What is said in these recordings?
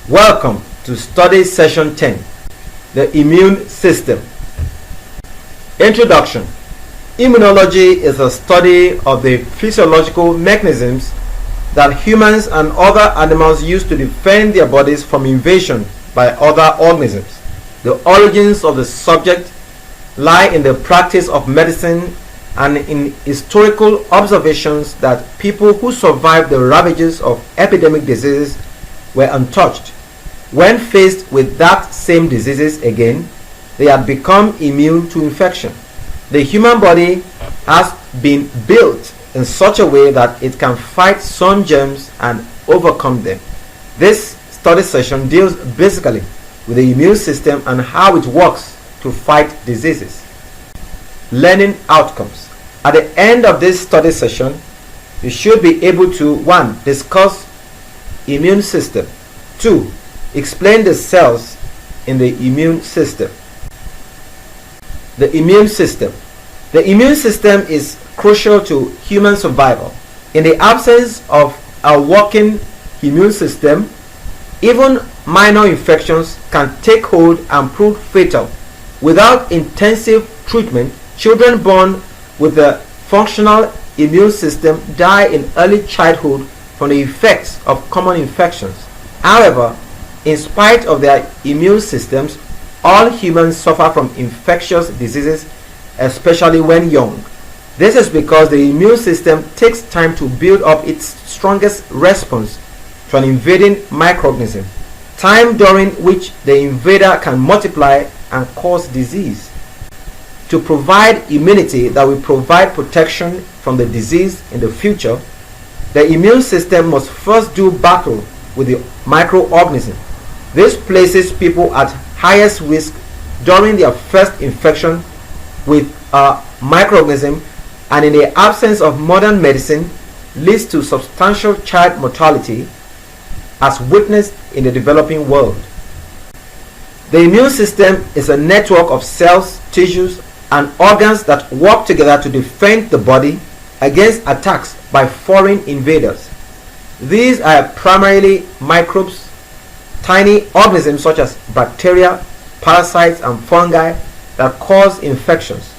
Welcome to Study Session 10, the Immune System. Introduction. Immunology is a study of the physiological mechanisms that humans and other animals use to defend their bodies from invasion by other organisms. The origins of the subject lie in the practice of medicine and in historical observations that people who survived the ravages of epidemic diseases were untouched. When faced with that same diseases again, they had become immune to infection. The human body has been built in such a way that it can fight some germs and overcome them. This study session deals basically with the immune system and how it works to fight diseases. Learning outcomes. At the end of this study session, you should be able to 1. Discuss immune system. 2. Explain the cells in the immune system. The immune system. The immune system is crucial to human survival. In the absence of a working immune system, even minor infections can take hold and prove fatal. Without intensive treatment, children born with a functional immune system die in early childhood from the effects of common infections. However, in spite of their immune systems, all humans suffer from infectious diseases, especially when young. This is because the immune system takes time to build up its strongest response to an invading microorganism, time during which the invader can multiply and cause disease. To provide immunity that will provide protection from the disease in the future, the immune system must first do battle with the microorganism. This places people at highest risk during their first infection with a microorganism, and in the absence of modern medicine leads to substantial child mortality as witnessed in the developing world. The immune system is a network of cells, tissues, and organs that work together to defend the body against attacks by foreign invaders. These are primarily microbes, tiny organisms such as bacteria, parasites, and fungi that cause infections.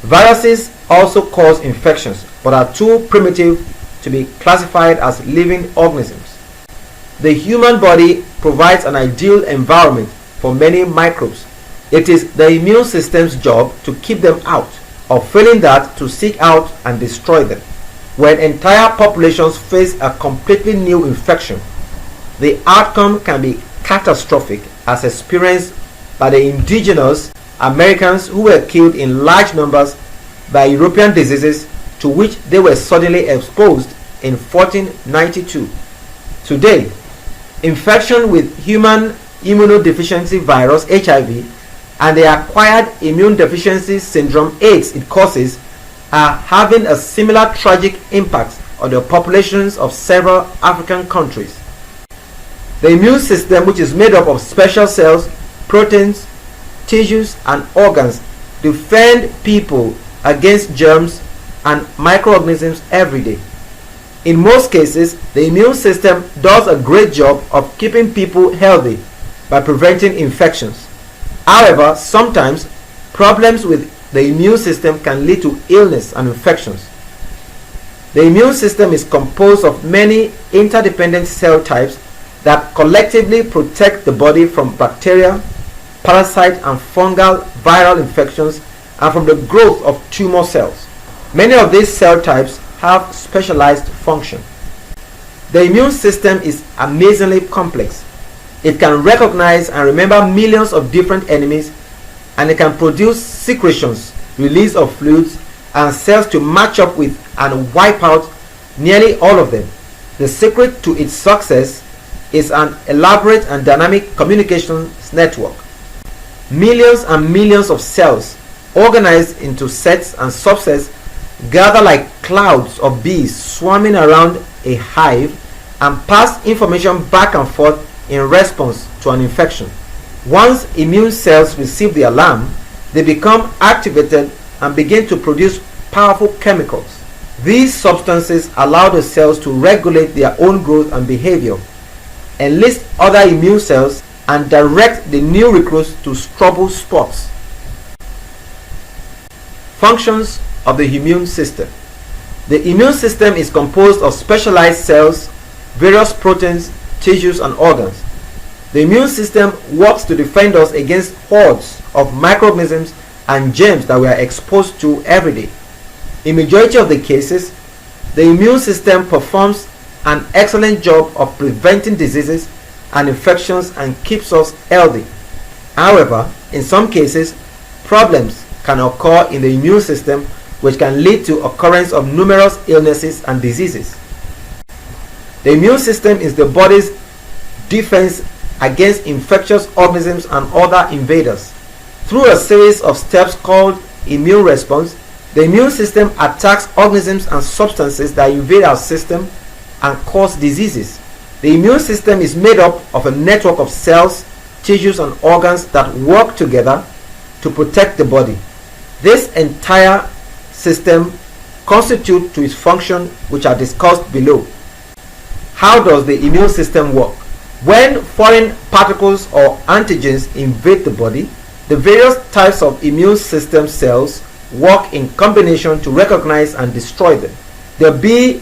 Viruses also cause infections, but are too primitive to be classified as living organisms. The human body provides an ideal environment for many microbes. It is the immune system's job to keep them out, or failing that, to seek out and destroy them. When entire populations face a completely new infection, the outcome can be catastrophic, as experienced by the indigenous Americans who were killed in large numbers by European diseases to which they were suddenly exposed in 1492. Today, infection with human immunodeficiency virus HIV and the acquired immune deficiency syndrome AIDS it causes are having a similar tragic impact on the populations of several African countries. The immune system, which is made up of special cells, proteins, tissues, and organs, defend people against germs and microorganisms every day. In most cases, the immune system does a great job of keeping people healthy by preventing infections. However, sometimes problems with the immune system can lead to illness and infections. The immune system is composed of many interdependent cell types that collectively protect the body from bacteria, parasite, and fungal viral infections, and from the growth of tumor cells. Many of these cell types have specialized function. The immune system is amazingly complex. It can recognize and remember millions of different enemies, and it can produce secretions, release of fluids, and cells to match up with and wipe out nearly all of them. The secret to its success is an elaborate and dynamic communications network. Millions and millions of cells, organized into sets and subsets, gather like clouds of bees swarming around a hive and pass information back and forth in response to an infection. Once immune cells receive the alarm, they become activated and begin to produce powerful chemicals. These substances allow the cells to regulate their own growth and behavior. enlist other immune cells, and direct the new recruits to trouble spots. Functions of the immune system. The immune system is composed of specialized cells, various proteins, tissues, and organs. The immune system works to defend us against hordes of microorganisms and germs that we are exposed to every day. In majority of the cases, the immune system performs an excellent job of preventing diseases and infections and keeps us healthy. However, in some cases, problems can occur in the immune system which can lead to occurrence of numerous illnesses and diseases. The immune system is the body's defense against infectious organisms and other invaders. Through a series of steps called immune response, the immune system attacks organisms and substances that invade our system and cause diseases. The immune system is made up of a network of cells, tissues, and organs that work together to protect the body. This entire system constitutes to its function, which are discussed below. How does the immune system work? When foreign particles or antigens invade the body, the various types of immune system cells work in combination to recognize and destroy them. The B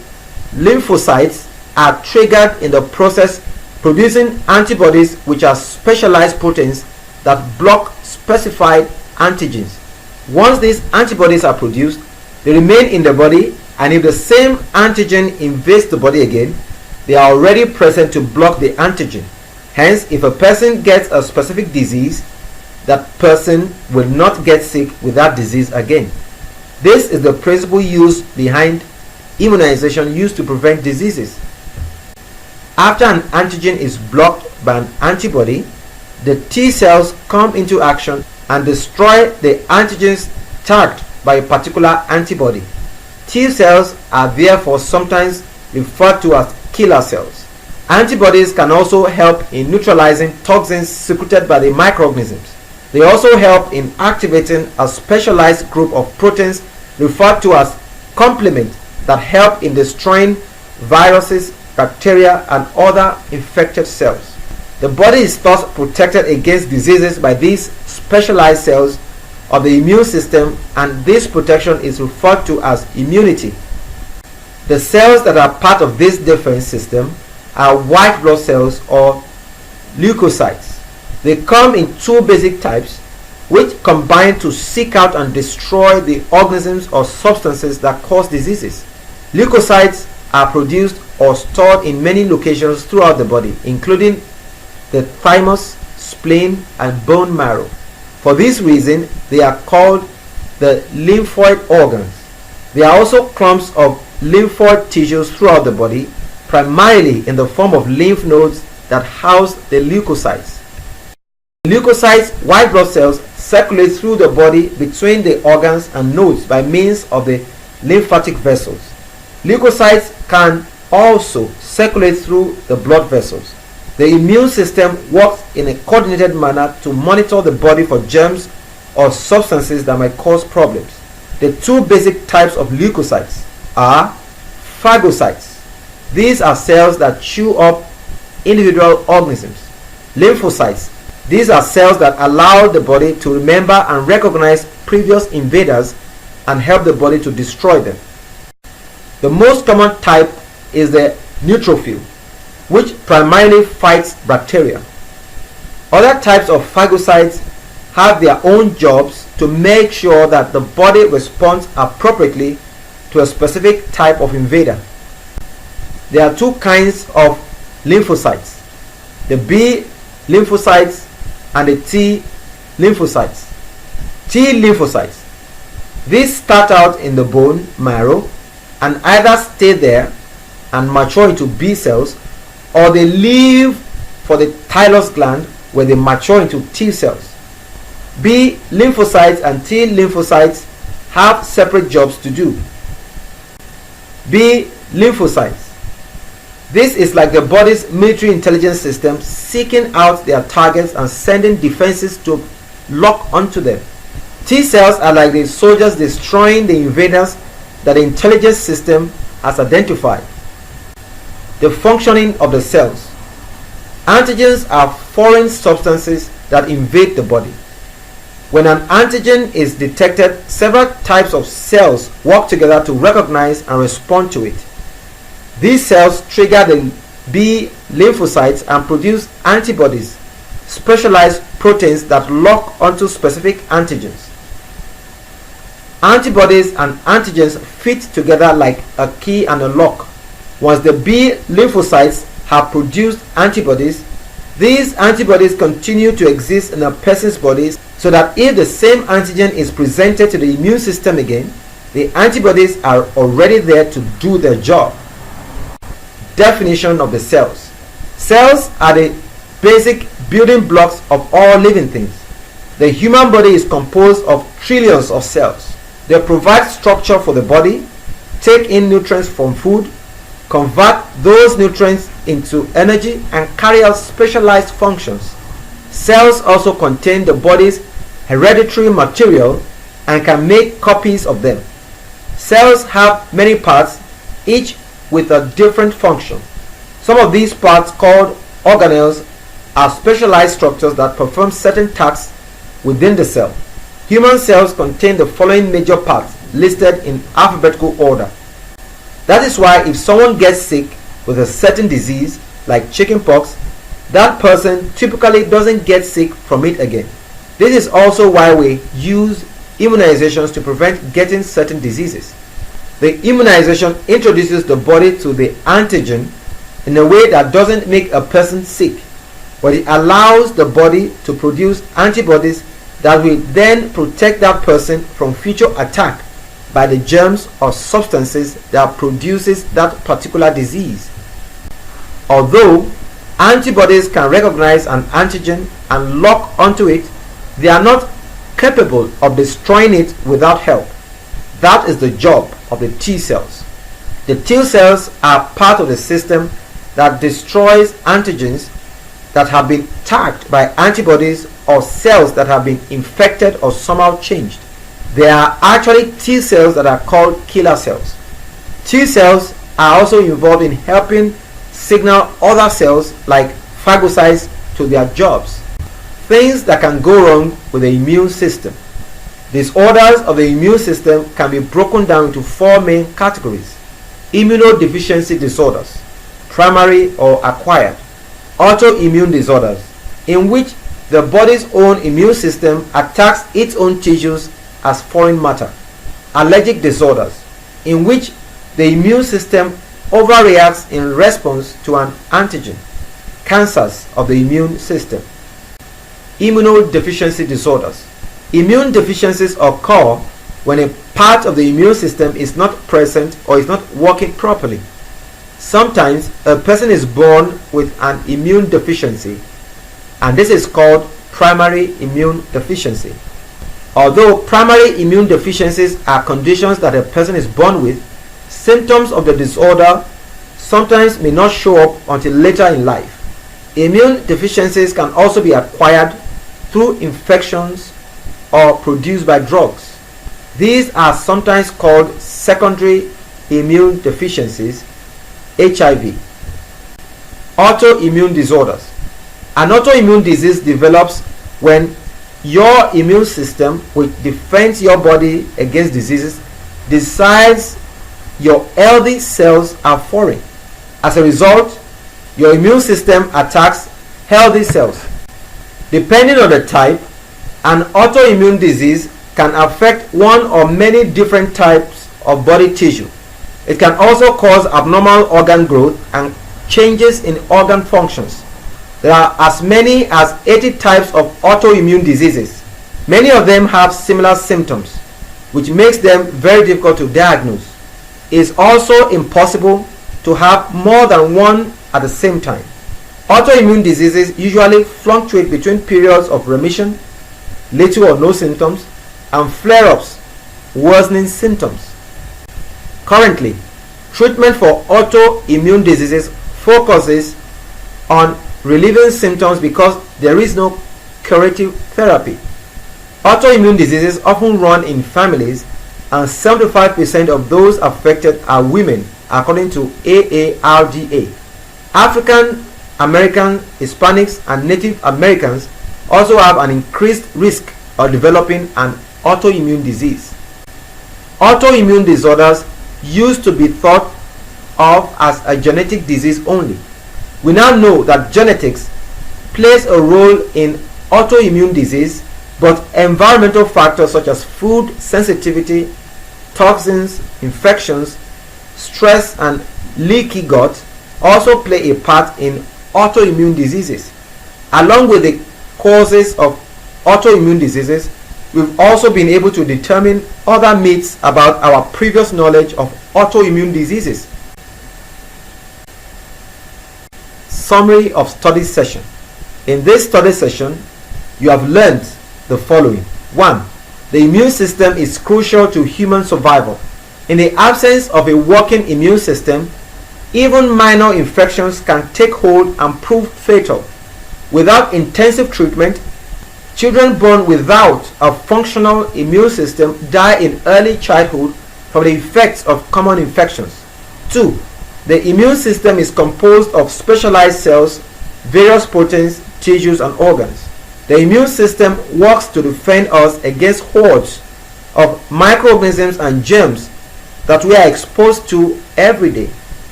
lymphocytes are triggered in the process, producing antibodies, which are specialized proteins that block specified antigens. Once these antibodies are produced, they remain in the body, and if the same antigen invades the body again, they are already present to block the antigen. Hence, if a person gets a specific disease, that person will not get sick with that disease again. This is the principle used behind immunization used to prevent diseases. After an antigen is blocked by an antibody, the T cells come into action and destroy the antigens tagged by a particular antibody. T cells are therefore sometimes referred to as killer cells. Antibodies can also help in neutralizing toxins secreted by the microorganisms. They also help in activating a specialized group of proteins referred to as complement that help in destroying viruses, bacteria, and other infected cells. The body is thus protected against diseases by these specialized cells of the immune system, and this protection is referred to as immunity. The cells that are part of this defense system are white blood cells or leukocytes. They come in two basic types, which combine to seek out and destroy the organisms or substances that cause diseases. Leukocytes are produced or stored in many locations throughout the body, including the thymus, spleen, and bone marrow. For this reason, they are called the lymphoid organs. There are also clumps of lymphoid tissues throughout the body, primarily in the form of lymph nodes that house the leukocytes. Leukocytes, white blood cells, circulate through the body between the organs and nodes by means of the lymphatic vessels. Leukocytes can also circulate through the blood vessels. The immune system works in a coordinated manner to monitor the body for germs or substances that might cause problems. The two basic types of leukocytes are phagocytes. These are cells that chew up individual organisms. Lymphocytes. These are cells that allow the body to remember and recognize previous invaders and help the body to destroy them. The most common type is the neutrophil, which primarily fights bacteria. Other types of phagocytes have their own jobs to make sure that the body responds appropriately to a specific type of invader. There are two kinds of lymphocytes, the B lymphocytes and the T lymphocytes. T lymphocytes. These start out in the bone marrow and either stay there and mature into B cells, or they leave for the thymus gland where they mature into T cells. B lymphocytes and T lymphocytes have separate jobs to do. B lymphocytes. This is like the body's military intelligence system seeking out their targets and sending defenses to lock onto them. T cells are like the soldiers destroying the invaders that the intelligence system has identified. The functioning of the cells. Antigens are foreign substances that invade the body. When an antigen is detected, several types of cells work together to recognize and respond to it. These cells trigger the B lymphocytes and produce antibodies, specialized proteins that lock onto specific antigens. Antibodies and antigens fit together like a key and a lock. Once the B lymphocytes have produced antibodies, these antibodies continue to exist in a person's body, so that if the same antigen is presented to the immune system again, the antibodies are already there to do their job. Definition of the cells. Cells are the basic building blocks of all living things. The human body is composed of trillions of cells. They provide structure for the body, take in nutrients from food, convert those nutrients into energy, and carry out specialized functions. Cells also contain the body's hereditary material and can make copies of them. Cells have many parts, each with a different function. Some of these parts, called organelles, are specialized structures that perform certain tasks within the cell. Human cells contain the following major parts listed in alphabetical order. That is why if someone gets sick with a certain disease like chickenpox, that person typically doesn't get sick from it again. This is also why we use immunizations to prevent getting certain diseases. The immunization introduces the body to the antigen in a way that doesn't make a person sick, but it allows the body to produce antibodies that will then protect that person from future attack by the germs or substances that produces that particular disease. Although antibodies can recognize an antigen and lock onto it, they are not capable of destroying it without help. That is the job of the T cells. The T cells are part of the system that destroys antigens that have been tagged by antibodies or cells that have been infected or somehow changed. There are actually T cells that are called killer cells. T cells are also involved in helping signal other cells like phagocytes to their jobs. Things that can go wrong with the immune system. Disorders of the immune system can be broken down into four main categories: immunodeficiency disorders, primary or acquired; autoimmune disorders, in which the body's own immune system attacks its own tissues as foreign matter; allergic disorders, in which the immune system overreacts in response to an antigen; cancers of the immune system. Immunodeficiency disorders. Immune deficiencies occur when a part of the immune system is not present or is not working properly. Sometimes a person is born with an immune deficiency, and this is called primary immune deficiency. Although primary immune deficiencies are conditions that a person is born with, symptoms of the disorder sometimes may not show up until later in life. Immune deficiencies can also be acquired through infections or produced by drugs. These are sometimes called secondary immune deficiencies, HIV. Autoimmune disorders. An autoimmune disease develops when your immune system, which defends your body against diseases, decides your healthy cells are foreign. As a result, your immune system attacks healthy cells. Depending on the type, an autoimmune disease can affect one or many different types of body tissue. It can also cause abnormal organ growth and changes in organ functions. There are as many as 80 types of autoimmune diseases. Many of them have similar symptoms, which makes them very difficult to diagnose. It is also impossible to have more than one at the same time. Autoimmune diseases usually fluctuate between periods of remission, little or no symptoms, and flare-ups, worsening symptoms. Currently, treatment for autoimmune diseases focuses on relieving symptoms because there is no curative therapy. Autoimmune diseases often run in families, and 75% of those affected are women, according to AARDA. African Americans, Hispanics, and Native Americans also have an increased risk of developing an autoimmune disease. Autoimmune disorders used to be thought of as a genetic disease only. We now know that genetics plays a role in autoimmune disease, but environmental factors such as food sensitivity, toxins, infections, stress, and leaky gut also play a part in autoimmune diseases. Along with the causes of autoimmune diseases, we've also been able to determine other myths about our previous knowledge of autoimmune diseases. Summary of study session. In this study session, you have learned the following. 1. The immune system is crucial to human survival. In the absence of a working immune system, even minor infections can take hold and prove fatal. Without intensive treatment, children born without a functional immune system die in early childhood from the effects of common infections. 2. The immune system is composed of specialized cells, various proteins, tissues, and organs. The immune system works to defend us against hordes of microorganisms and germs that we are exposed to every day.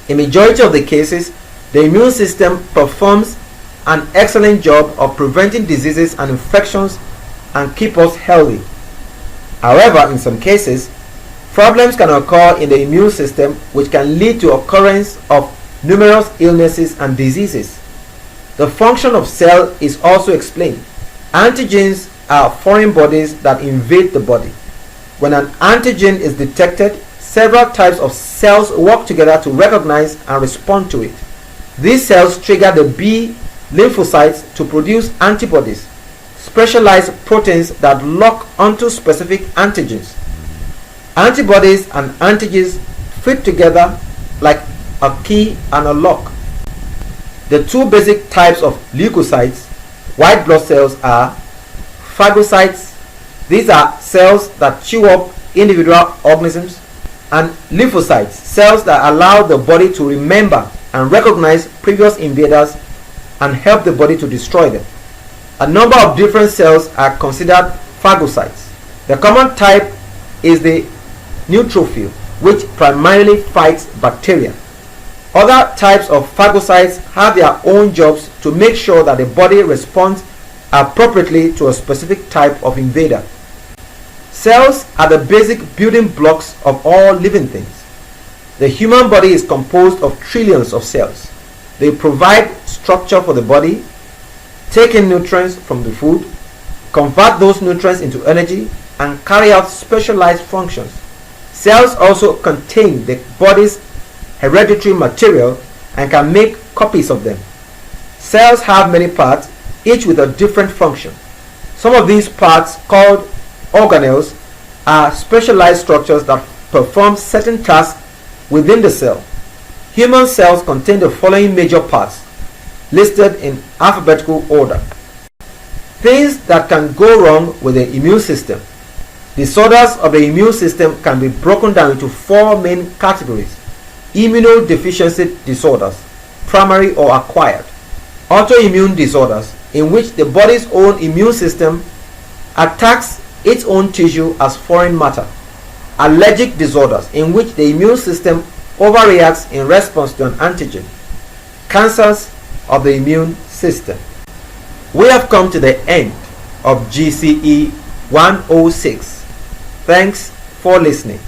In majority of the cases, the immune system performs an excellent job of preventing diseases and infections and keep us healthy. However, in some cases, problems can occur in the immune system which can lead to occurrence of numerous illnesses and diseases. The function of cell is also explained. Antigens are foreign bodies that invade the body. When an antigen is detected, several types of cells work together to recognize and respond to it. These cells trigger the B lymphocytes to produce antibodies, specialized proteins that lock onto specific antigens. Antibodies and antigens fit together like a key and a lock. The two basic types of leukocytes, white blood cells, are phagocytes. These are cells that chew up individual organisms, and lymphocytes, cells that allow the body to remember and recognize previous invaders and help the body to destroy them. A number of different cells are considered phagocytes. The common type is the neutrophil, which primarily fights bacteria. Other types of phagocytes have their own jobs to make sure that the body responds appropriately to a specific type of invader. Cells are the basic building blocks of all living things. The human body is composed of trillions of cells. They provide structure for the body, take in nutrients from the food, convert those nutrients into energy, and carry out specialized functions. Cells also contain the body's hereditary material and can make copies of them. Cells have many parts, each with a different function. Some of these parts, called organelles, are specialized structures that perform certain tasks within the cell. Human cells contain the following major parts, listed in alphabetical order. Things that can go wrong with the immune system. Disorders of the immune system can be broken down into four main categories: immunodeficiency disorders, primary or acquired; autoimmune disorders, in which the body's own immune system attacks its own tissue as foreign matter; allergic disorders, in which the immune system overreacts in response to an antigen; cancers of the immune system. We have come to the end of GCE 106. Thanks for listening.